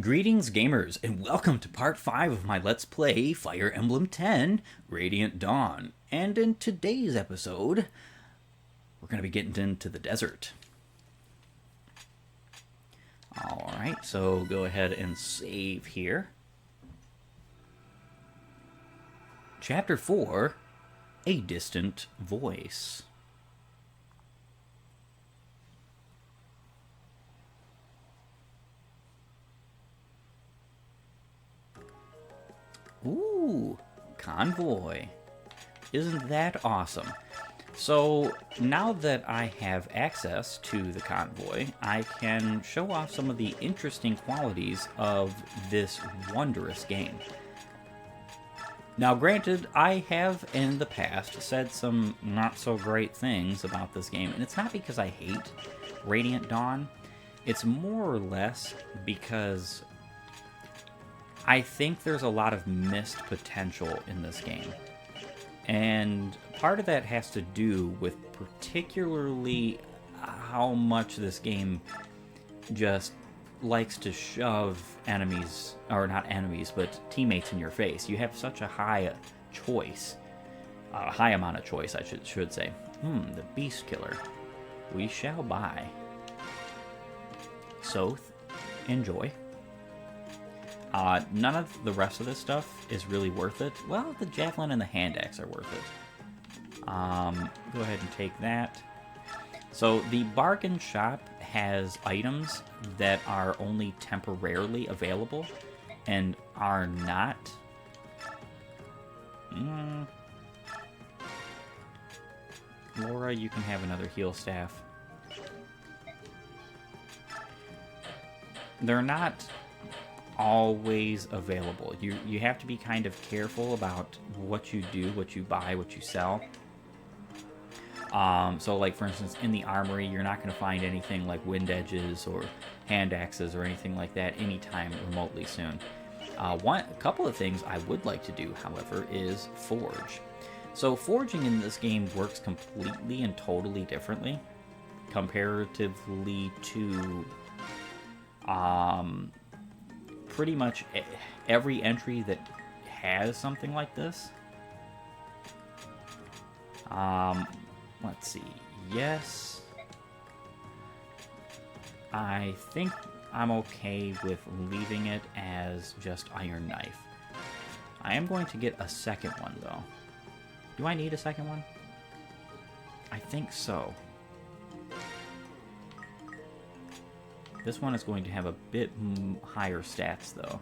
Greetings, gamers, and welcome to part 5 of my Let's Play Fire Emblem 10 Radiant Dawn. And in today's episode, we're going to be getting into the desert. Alright, so go ahead and save here. Chapter 4, A Distant Voice. Ooh, convoy. Isn't that awesome? So, now that I have access to the convoy, I can show off some of the interesting qualities of this wondrous game. Now, granted, I have in the past said some not so great things about this game, and it's not because I hate Radiant Dawn. It's more or less because I think there's a lot of missed potential in this game. And part of that has to do with particularly how much this game just likes to shove enemies, or not enemies, but teammates in your face. You have such a high choice, high amount of choice, I should say. The Beast Killer. We shall buy. So, enjoy. None of the rest of this stuff is really worth it. Well, the Javelin and the Hand Axe are worth it. Go ahead and take that. So, the bargain shop has items that are only temporarily available and are not... Laura, you can have another heal staff. They're not always available. You have to be kind of careful about what you do, what you buy, what you sell. So like for instance, in the armory, you're not going to find anything like wind edges or hand axes or anything like that anytime remotely soon. A couple of things I would like to do, however, is forge. So forging in this game works completely and totally differently comparatively to pretty much every entry that has something like this. Let's see. Yes. I think I'm okay with leaving it as just Iron Knife. I am going to get a second one, though. Do I need a second one? I think so. This one is going to have a bit higher stats, though.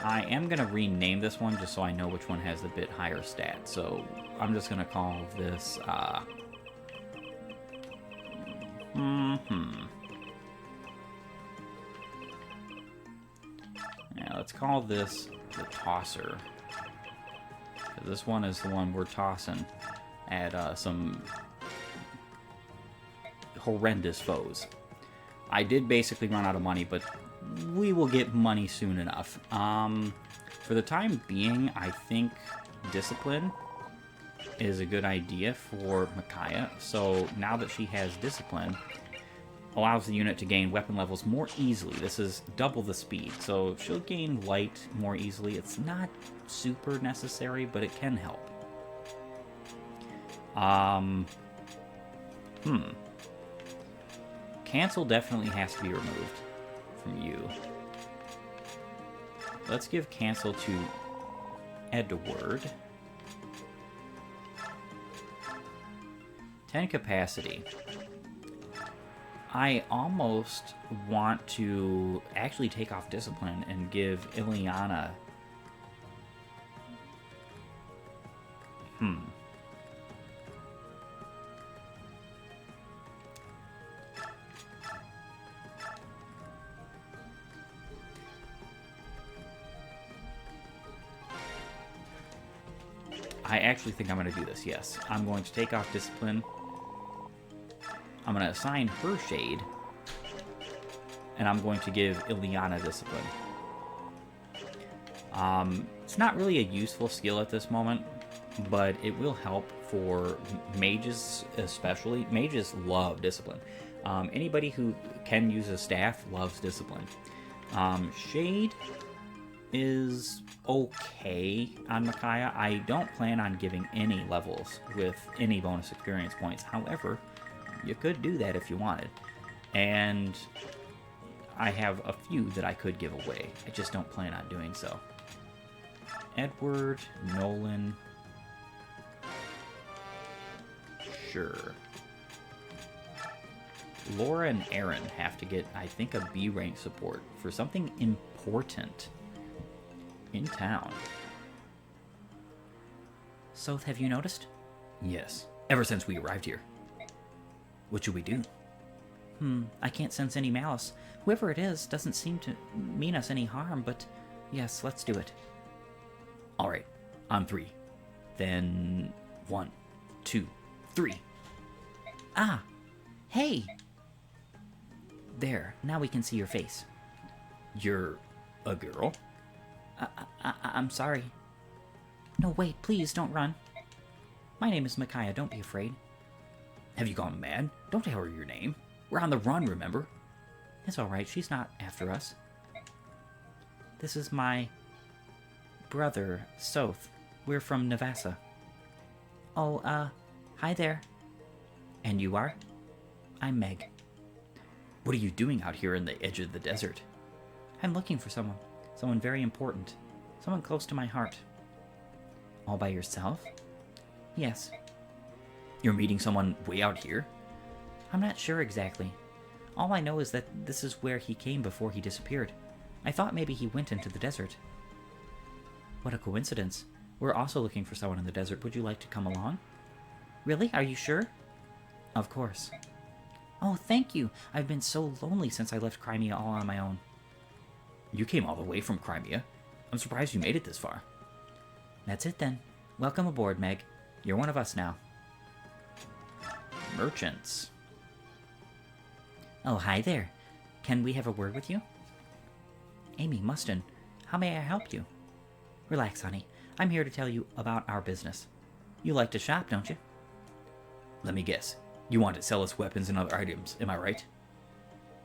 I am going to rename this one just so I know which one has a bit higher stats. So I'm just going to call this... Yeah, let's call this the Tosser. This one is the one we're tossing at some horrendous foes. I did basically run out of money, but we will get money soon enough. For the time being, I think Discipline is a good idea for Micaiah. So now that she has Discipline, allows the unit to gain weapon levels more easily. This is double the speed, so she'll gain light more easily. It's not super necessary, but it can help. Cancel definitely has to be removed from you. Let's give cancel to Edward. 10 capacity. I almost want to actually take off Discipline and give Ileana... I actually think I'm going to do this, yes. I'm going to take off Discipline. I'm going to assign her Shade. And I'm going to give Ileana Discipline. It's not really a useful skill at this moment, but it will help for mages especially. Mages love discipline. Anybody who can use a staff loves discipline. Shade is okay on Micaiah. I don't plan on giving any levels with any bonus experience points. However, you could do that if you wanted. And I have a few that I could give away. I just don't plan on doing so. Edward, Nolan. Sure. Laura and Aaron have to get, I think, a B rank support for something important in town. Soth, have you noticed? Yes, ever since we arrived here. What should we do? I can't sense any malice. Whoever it is doesn't seem to mean us any harm, but yes, let's do it. All right, on 3. Then 1, 2, 3. Ah, hey! There, now we can see your face. You're a girl? I'm sorry. No, wait, please don't run. My name is Micaiah, don't be afraid. Have you gone mad? Don't tell her your name. We're on the run, remember? It's alright, she's not after us. This is my brother, Soth. We're from Navassa. Oh, hi there. And you are? I'm Meg. What are you doing out here in the edge of the desert? I'm looking for someone. Someone very important. Someone close to my heart. All by yourself? Yes. You're meeting someone way out here? I'm not sure exactly. All I know is that this is where he came before he disappeared. I thought maybe he went into the desert. What a coincidence. We're also looking for someone in the desert. Would you like to come along? Really? Are you sure? Of course. Oh, thank you. I've been so lonely since I left Crimea all on my own. You came all the way from Crimea. I'm surprised you made it this far. That's it then. Welcome aboard, Meg. You're one of us now. Merchants. Oh, hi there. Can we have a word with you? Amy Mustin, how may I help you? Relax, honey. I'm here to tell you about our business. You like to shop, don't you? Let me guess. You want to sell us weapons and other items, am I right?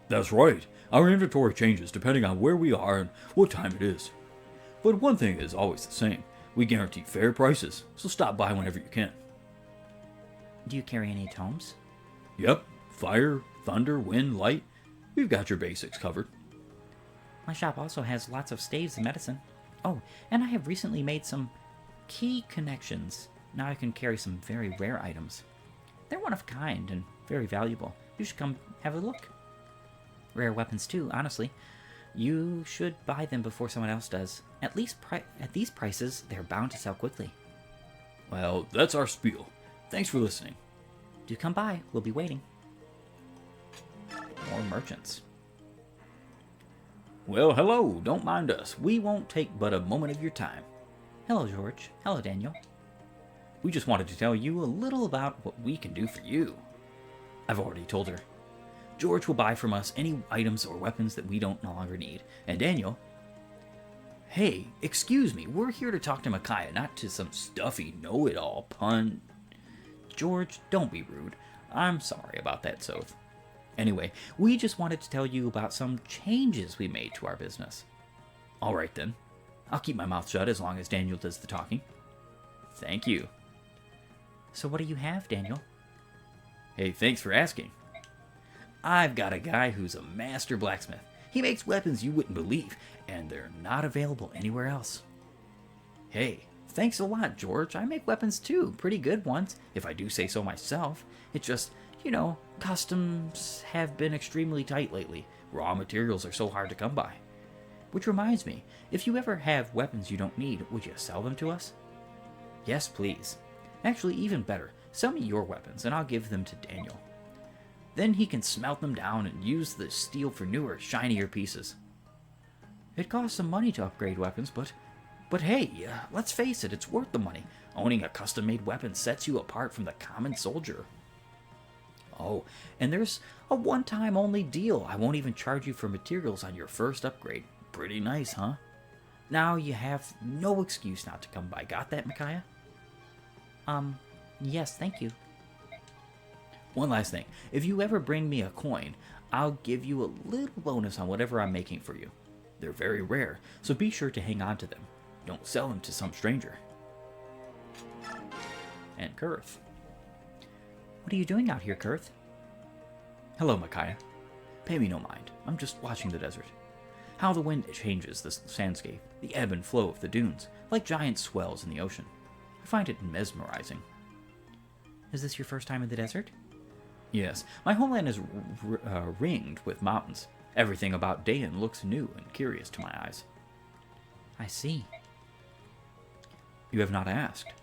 That's right. Our inventory changes depending on where we are and what time it is. But one thing is always the same. We guarantee fair prices, so stop by whenever you can. Do you carry any tomes? Yep. Fire, thunder, wind, light. We've got your basics covered. My shop also has lots of staves and medicine. Oh, and I have recently made some key connections. Now I can carry some very rare items. They're one of a kind and very valuable. You should come have a look. Rare weapons too, honestly. You should buy them before someone else does. At least at these prices, they're bound to sell quickly. Well, that's our spiel. Thanks for listening. Do come by. We'll be waiting. More merchants. Well, hello. Don't mind us. We won't take but a moment of your time. Hello, George. Hello, Daniel. We just wanted to tell you a little about what we can do for you. I've already told her. George will buy from us any items or weapons that we don't no longer need. And Daniel... Hey, excuse me. We're here to talk to Micaiah, not to some stuffy know-it-all pun. George, don't be rude. I'm sorry about that, Soth. Anyway, we just wanted to tell you about some changes we made to our business. All right, then. I'll keep my mouth shut as long as Daniel does the talking. Thank you. So what do you have, Daniel? Hey, thanks for asking. I've got a guy who's a master blacksmith. He makes weapons you wouldn't believe, and they're not available anywhere else. Hey, thanks a lot, George. I make weapons too. Pretty good ones, if I do say so myself. It's just, customs have been extremely tight lately. Raw materials are so hard to come by. Which reminds me, if you ever have weapons you don't need, would you sell them to us? Yes, please. Actually, even better, sell me your weapons and I'll give them to Daniel. Then he can smelt them down and use the steel for newer, shinier pieces. It costs some money to upgrade weapons, but hey, let's face it, it's worth the money. Owning a custom-made weapon sets you apart from the common soldier. Oh, and there's a one-time only deal. I won't even charge you for materials on your first upgrade. Pretty nice, huh? Now you have no excuse not to come by. Got that, Micaiah? Yes, thank you. One last thing. If you ever bring me a coin, I'll give you a little bonus on whatever I'm making for you. They're very rare, so be sure to hang on to them. Don't sell them to some stranger. And Kurth. What are you doing out here, Kurth? Hello, Micaiah. Pay me no mind. I'm just watching the desert. How the wind changes the sandscape, the ebb and flow of the dunes, like giant swells in the ocean. I find it mesmerizing. Is this your first time in the desert? Yes, my homeland is ringed with mountains. Everything about Dayan looks new and curious to my eyes. I see. You have not asked.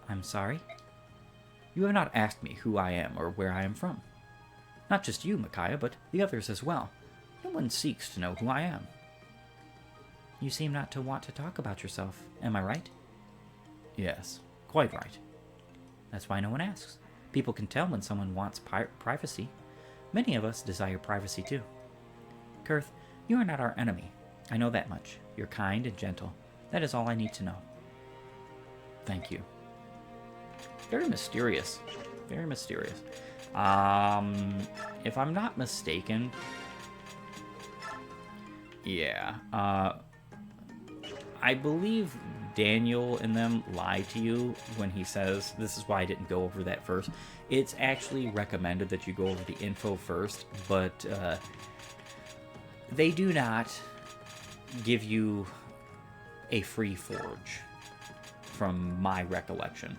I'm sorry? You have not asked me who I am or where I am from. Not just you, Micaiah, but the others as well. No one seeks to know who I am. You seem not to want to talk about yourself. Am I right? Yes, quite right. That's why no one asks. People can tell when someone wants privacy. Many of us desire privacy too. Kurth, you are not our enemy. I know that much. You're kind and gentle. That is all I need to know. Thank you. Very mysterious. Very mysterious. If I'm not mistaken... Yeah. I believe Daniel and them lie to you when he says, this is why I didn't go over that first. It's actually recommended that you go over the info first, but they do not give you a free forge, from my recollection.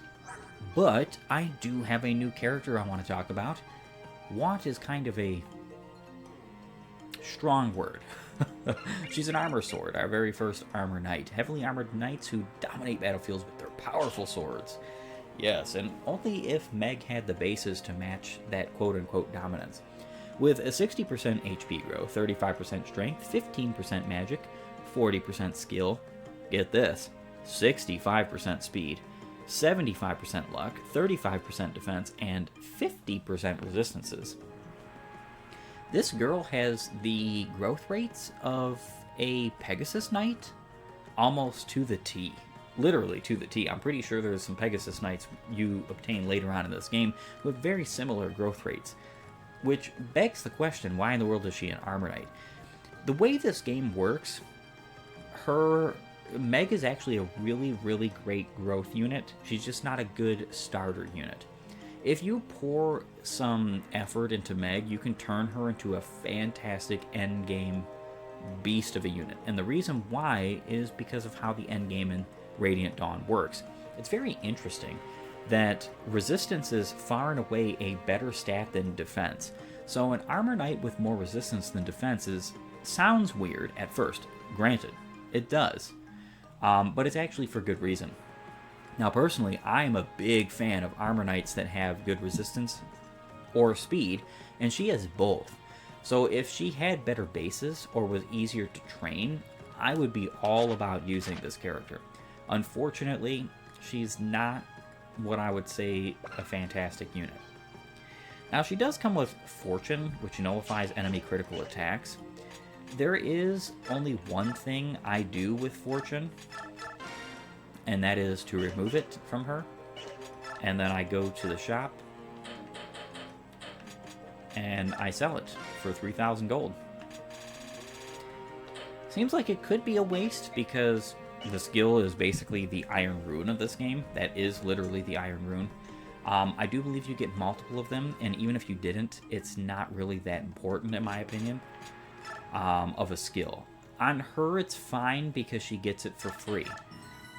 But I do have a new character I want to talk about. Want is kind of a strong word. She's an armor sword, our very first armor knight. Heavily armored knights who dominate battlefields with their powerful swords. Yes, and only if Meg had the bases to match that quote-unquote dominance. With a 60% HP growth, 35% strength, 15% magic, 40% skill, get this, 65% speed, 75% luck, 35% defense, and 50% resistances. This girl has the growth rates of a Pegasus Knight almost to the T. Literally to the T. I'm pretty sure there's some Pegasus Knights you obtain later on in this game with very similar growth rates. Which begs the question, why in the world is she an Armor Knight? The way this game works, Meg is actually a really, really great growth unit. She's just not a good starter unit. If you pour some effort into Meg, you can turn her into a fantastic endgame beast of a unit. And the reason why is because of how the endgame in Radiant Dawn works. It's very interesting that resistance is far and away a better stat than defense. So an Armor Knight with more resistance than defense sounds weird at first. Granted, it does. But it's actually for good reason. Now, personally, I am a big fan of Armor Knights that have good resistance or speed, and she has both. So if she had better bases or was easier to train, I would be all about using this character. Unfortunately, she's not what I would say a fantastic unit. Now, she does come with Fortune, which nullifies enemy critical attacks. There is only one thing I do with Fortune, and that is to remove it from her. And then I go to the shop, and I sell it for 3,000 gold. Seems like it could be a waste, because the skill is basically the Iron Rune of this game. That is literally the Iron Rune. I do believe you get multiple of them, and even if you didn't, it's not really that important, in my opinion, of a skill. On her, it's fine because she gets it for free.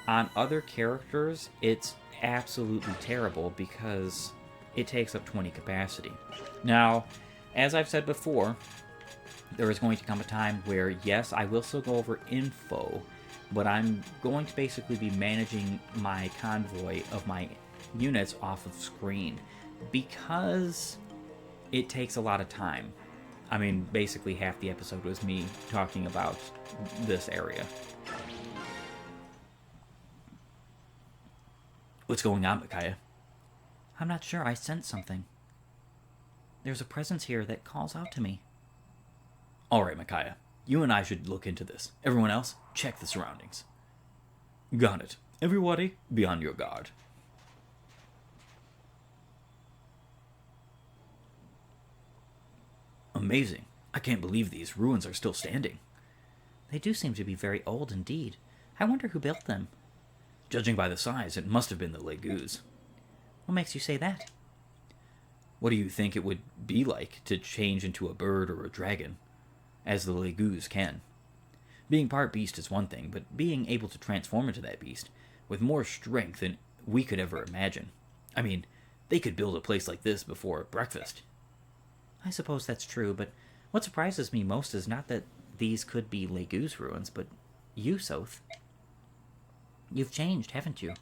On other characters, it's absolutely terrible because it takes up 20 capacity. Now, as I've said before, there is going to come a time where, yes, I will still go over info, but I'm going to basically be managing my convoy of my units off of screen because it takes a lot of time. I mean, basically half the episode was me talking about this area. What's going on, Micaiah? I'm not sure. I sense something. There's a presence here that calls out to me. All right, Micaiah. You and I should look into this. Everyone else, check the surroundings. Got it. Everybody, be on your guard. Amazing. I can't believe these ruins are still standing. They do seem to be very old indeed. I wonder who built them. Judging by the size, it must have been the Legus. What makes you say that? What do you think it would be like to change into a bird or a dragon, as the Legus can? Being part beast is one thing, but being able to transform into that beast, with more strength than we could ever imagine. I mean, they could build a place like this before breakfast. I suppose that's true, but what surprises me most is not that these could be Legus ruins, but you, Soth. You've changed, haven't you?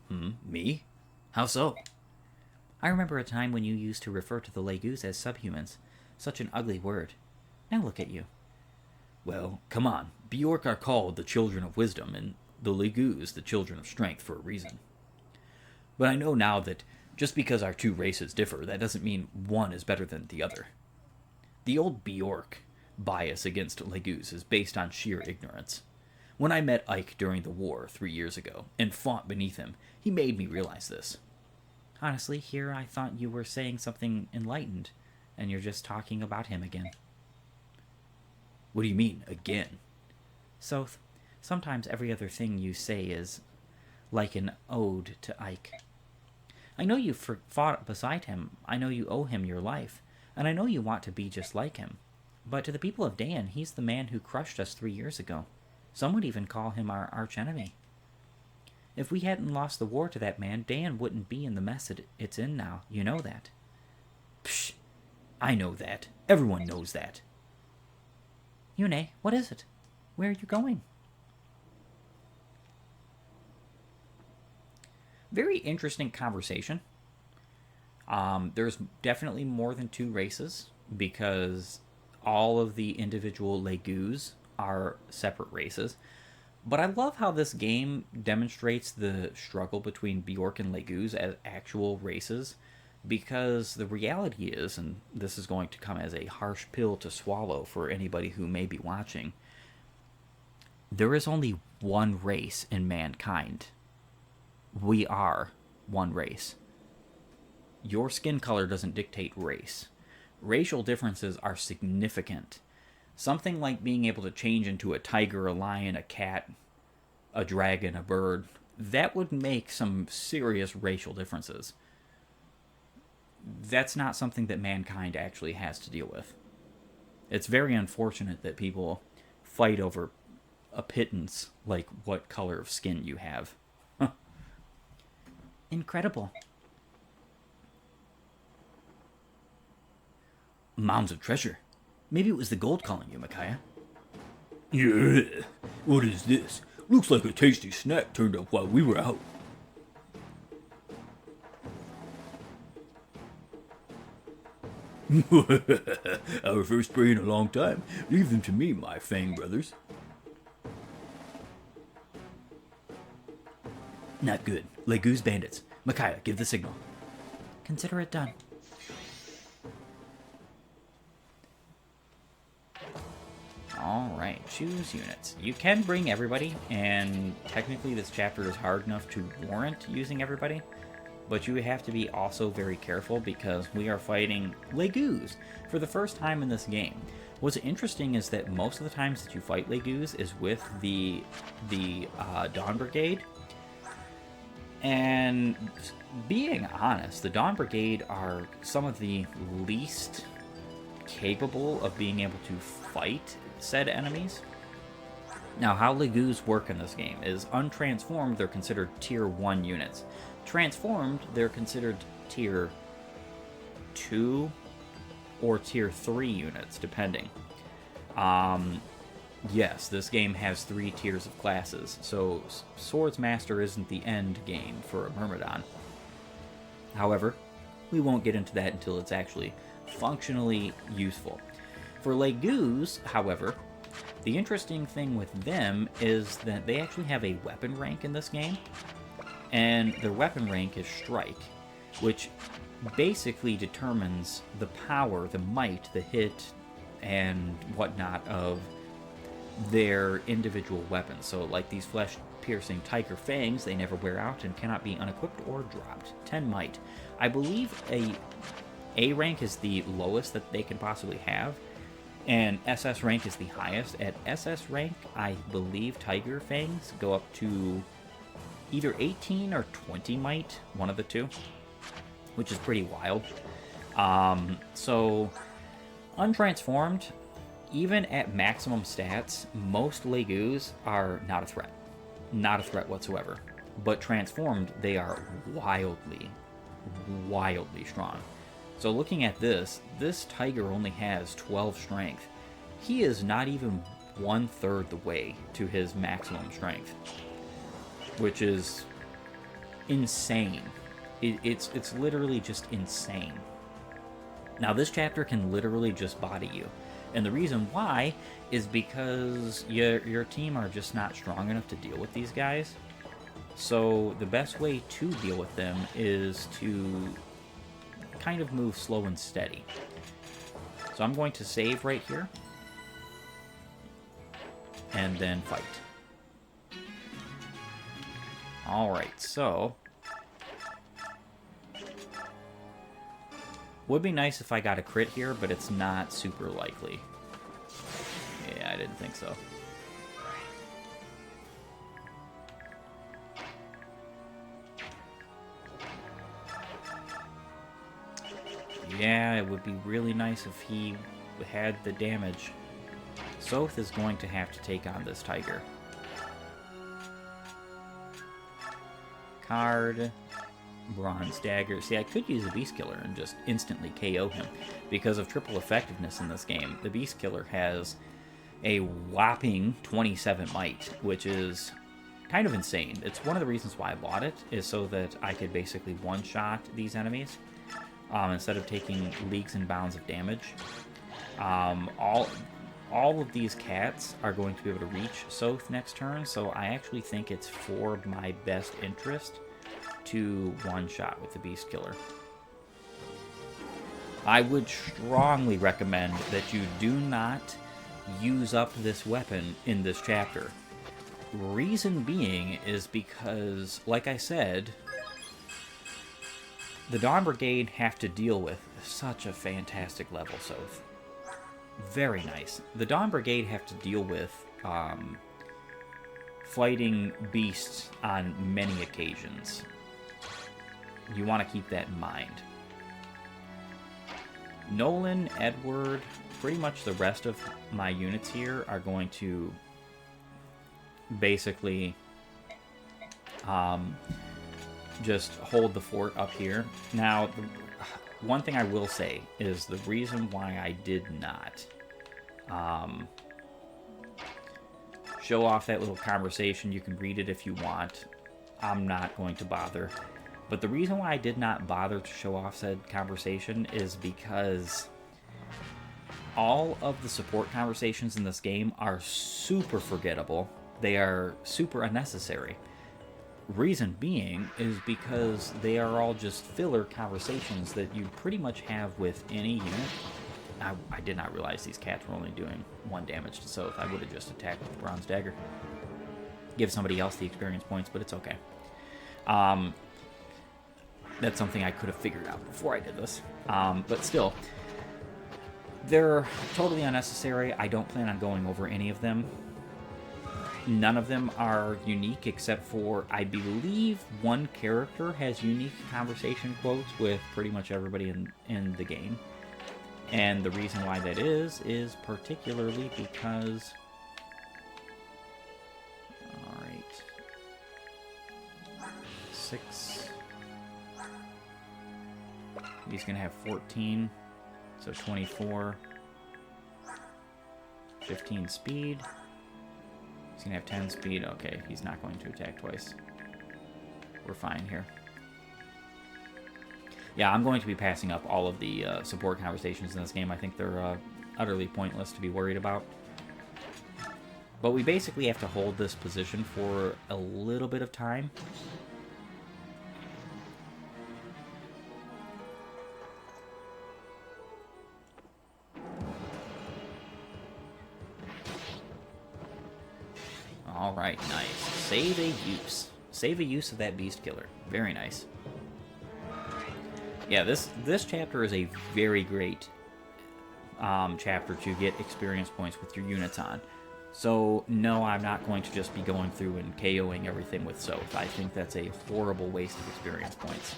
Me? How so? I remember a time when you used to refer to the Legus as subhumans. Such an ugly word. Now look at you. Well, come on. Bjork are called the children of wisdom, and the Legus the children of strength for a reason. But I know now that just because our two races differ, that doesn't mean one is better than the other. The old Bjork bias against Legus is based on sheer ignorance. When I met Ike during the war 3 years ago and fought beneath him, he made me realize this. Honestly, here I thought you were saying something enlightened, and you're just talking about him again. What do you mean, again? Soth, sometimes every other thing you say is like an ode to Ike. I know you fought beside him, I know you owe him your life, and I know you want to be just like him. But to the people of Dan, he's the man who crushed us 3 years ago. Some would even call him our archenemy. If we hadn't lost the war to that man, Dan wouldn't be in the mess it's in now. You know that. Psh! I know that. Everyone knows that. Yune, what is it? Where are you going? Very interesting conversation. There's definitely more than 2 races, because all of the individual Legus are separate races. But I love how this game demonstrates the struggle between Bjork and Legus as actual races, because the reality is, and this is going to come as a harsh pill to swallow for anybody who may be watching, there is only one race in mankind. We are one race. Your skin color doesn't dictate race. Racial differences are significant. Something like being able to change into a tiger, a lion, a cat, a dragon, a bird, that would make some serious racial differences. That's not something that mankind actually has to deal with. It's very unfortunate that people fight over a pittance like what color of skin you have. Incredible. Mounds of treasure. Maybe it was the gold calling you, Micaiah. Yeah. What is this? Looks like a tasty snack turned up while we were out. Our first prey in a long time. Leave them to me, my Fang brothers. Not good. Legus bandits. Micaiah, give the signal. Consider it done. Alright, choose units. You can bring everybody, and technically this chapter is hard enough to warrant using everybody, but you have to be also very careful because we are fighting Legus for the first time in this game. What's interesting is that most of the times that you fight Legus is with the Dawn Brigade, and being honest, the Dawn Brigade are some of the least capable of being able to fight said enemies. Now, how Legus work in this game is untransformed, they're considered tier 1 units. Transformed, they're considered tier 2 or tier 3 units, depending. Yes, this game has 3 tiers of classes, so Swords Master isn't the end game for a Myrmidon. However, we won't get into that until it's actually functionally useful. For Legus, however, the interesting thing with them is that they actually have a weapon rank in this game, and their weapon rank is Strike, which basically determines the power, the might, the hit, and whatnot of their individual weapons. So like these flesh-piercing tiger fangs, they never wear out and cannot be unequipped or dropped. 10 might. I believe A rank is the lowest that they can possibly have, and SS rank is the highest. At SS rank, I believe Tiger Fangs go up to either 18 or 20 might, one of the two, which is pretty wild. So, untransformed, even at maximum stats, most Legus are not a threat. Not a threat whatsoever. But transformed, they are wildly, wildly strong. So looking at this Tiger only has 12 strength. He is not even 1/3 the way to his maximum strength, which is insane. It's literally just insane. Now this chapter can literally just body you, and the reason why is because your team are just not strong enough to deal with these guys. So the best way to deal with them is to kind of move slow and steady. So I'm going to save right here, and then fight. Alright, so would be nice if I got a crit here, but it's not super likely. Yeah, I didn't think so. Yeah, it would be really nice if he had the damage. Soth is going to have to take on this Tiger. Card, Bronze Dagger. See, I could use a Beast Killer and just instantly KO him. Because of triple effectiveness in this game, the Beast Killer has a whopping 27 might, which is kind of insane. It's one of the reasons why I bought it, is so that I could basically one-shot these enemies. Instead of taking leagues and bounds of damage. All of these cats are going to be able to reach Soth next turn, so I actually think it's for my best interest to one-shot with the Beast Killer. I would strongly recommend that you do not use up this weapon in this chapter. Reason being is because, like I said, the Dawn Brigade have to deal with such a fantastic level, Soth. Very nice. The Dawn Brigade have to deal with fighting beasts on many occasions. You want to keep that in mind. Nolan, Edward, pretty much the rest of my units here are going to basically just hold the fort up here. Now, one thing I will say is the reason why I did not show off that little conversation, you can read it if you want. I'm not going to bother. But the reason why I did not bother to show off said conversation is because all of the support conversations in this game are super forgettable. They are super unnecessary. Reason being is because they are all just filler conversations that you pretty much have with any unit. I did not realize these cats were only doing 1 damage to Soth. I would have just attacked with the Bronze Dagger. Give somebody else the experience points, but it's okay. That's something I could have figured out before I did this. But still, they're totally unnecessary. I don't plan on going over any of them. None of them are unique except for, I believe, one character has unique conversation quotes with pretty much everybody in the game. And the reason why that is particularly because... Alright. 6. He's going to have 14, so 24. 15 speed. He's going to have 10 speed. Okay, he's not going to attack twice. We're fine here. Yeah, I'm going to be passing up all of the support conversations in this game. I think they're utterly pointless to be worried about. But we basically have to hold this position for a little bit of time. Alright, nice. Save a use. Save a use of that Beast Killer. Very nice. Yeah, this chapter is a very great chapter to get experience points with your units on. So, no, I'm not going to just be going through and KOing everything with Soth. I think that's a horrible waste of experience points.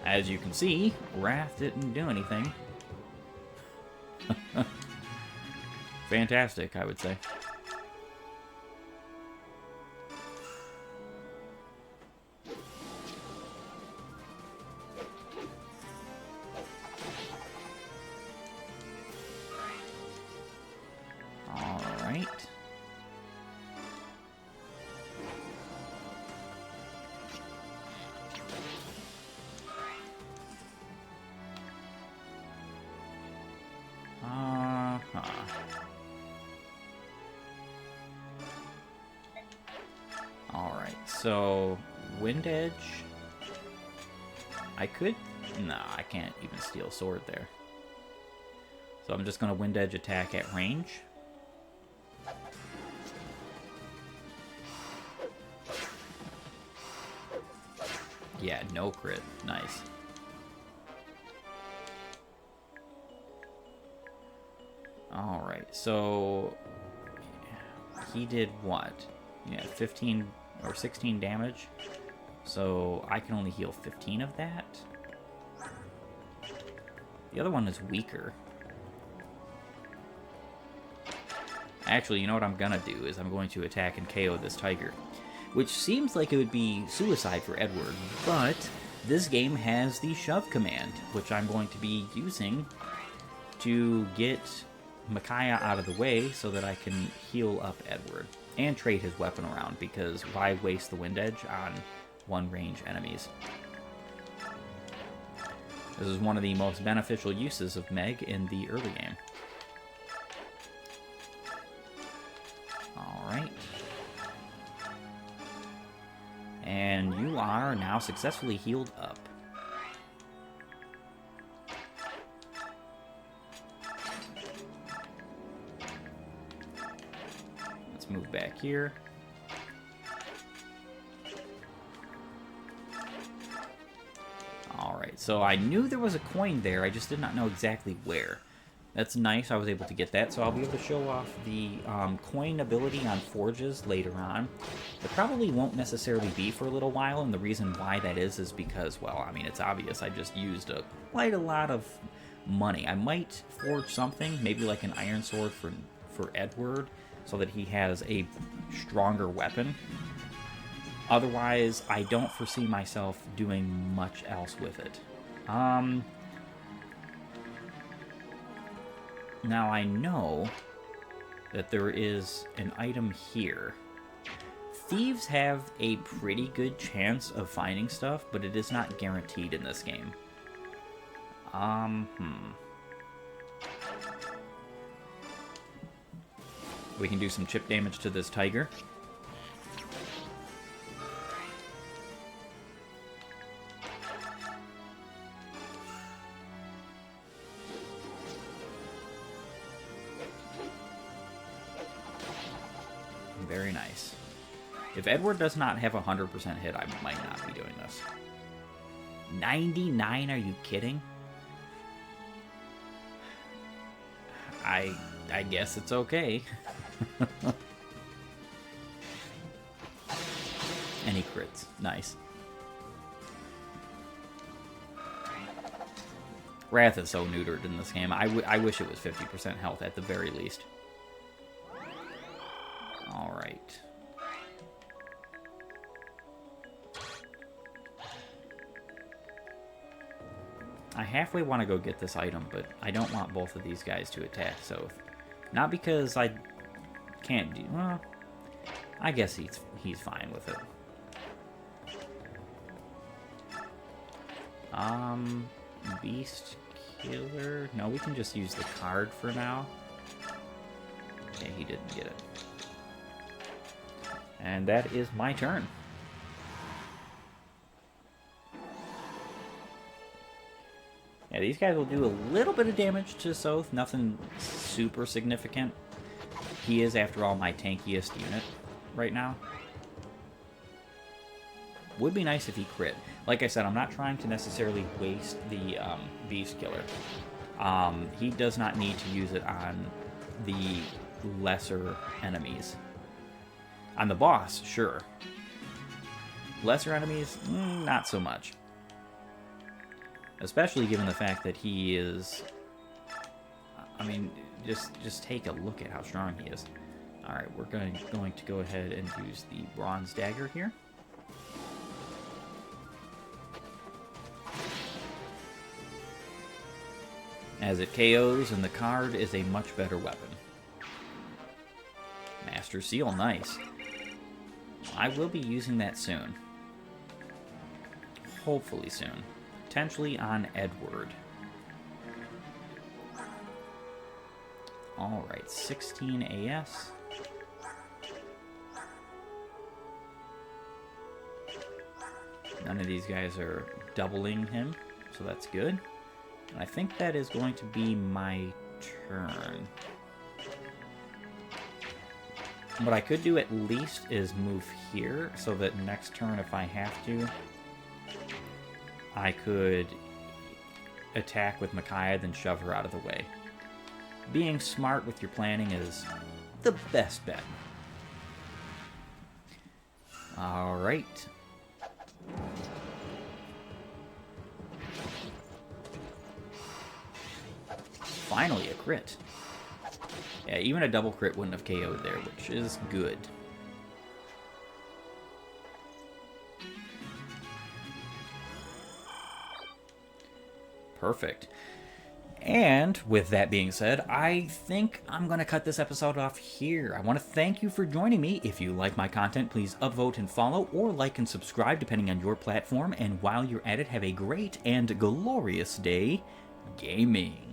As you can see, Wrath didn't do anything. Fantastic, I would say. Alright, so Wind Edge. I could. No, I can't even steal sword there. So I'm just going to Wind Edge attack at range. Yeah, no crit. Nice. Alright, so he did what? Yeah, 15 or 16 damage. So I can only heal 15 of that. The other one is weaker. Actually, you know what I'm gonna do is I'm going to attack and KO this tiger. Which seems like it would be suicide for Edward, but this game has the shove command, which I'm going to be using to get Micaiah out of the way so that I can heal up Edward and trade his weapon around, because why waste the Wind Edge on one range enemies? This is one of the most beneficial uses of Meg in the early game. Alright. And you are now successfully healed up. Let's move back here. Alright, so I knew there was a coin there, I just did not know exactly where. That's nice, I was able to get that, so I'll be able to show off the coin ability on forges later on. It probably won't necessarily be for a little while, and the reason why that is because, well, I mean, it's obvious, I just used quite a lot of money. I might forge something, maybe like an iron sword for Edward, so that he has a stronger weapon. Otherwise, I don't foresee myself doing much else with it. Now I know that there is an item here. Thieves have a pretty good chance of finding stuff, but it is not guaranteed in this game. We can do some chip damage to this tiger. Very nice. If Edward does not have 100% hit, I might not be doing this. 99? Are you kidding? I guess it's okay. And he crits. Nice. Wrath is so neutered in this game. I wish it was 50% health at the very least. Alright. I halfway want to go get this item, but I don't want both of these guys to attack Soth. Not because I can't do... Well, I guess he's fine with it. Beast Killer... No, we can just use the card for now. Okay, he didn't get it. And that is my turn. Yeah, these guys will do a little bit of damage to Soth, nothing super significant. He is, after all, my tankiest unit right now. Would be nice if he crit. Like I said, I'm not trying to necessarily waste the Beast Killer. He does not need to use it on the lesser enemies. On the boss, sure. Lesser enemies, not so much. Especially given the fact that he is... I mean, just take a look at how strong he is. Alright, we're going to go ahead and use the Bronze Dagger here. As it KOs, and the card is a much better weapon. Master Seal, nice. I will be using that soon. Hopefully soon. Potentially on Edward. Alright, 16 AS. None of these guys are doubling him, so that's good. And I think that is going to be my turn. What I could do at least is move here, so that next turn, if I have to, I could attack with Micaiah, then shove her out of the way. Being smart with your planning is the best bet. Alright. Finally, a crit. Yeah, even a double crit wouldn't have KO'd there, which is good. Perfect. And with that being said, I think I'm going to cut this episode off here. I want to thank you for joining me. If you like my content, please upvote and follow, or like and subscribe depending on your platform. And while you're at it, have a great and glorious day gaming.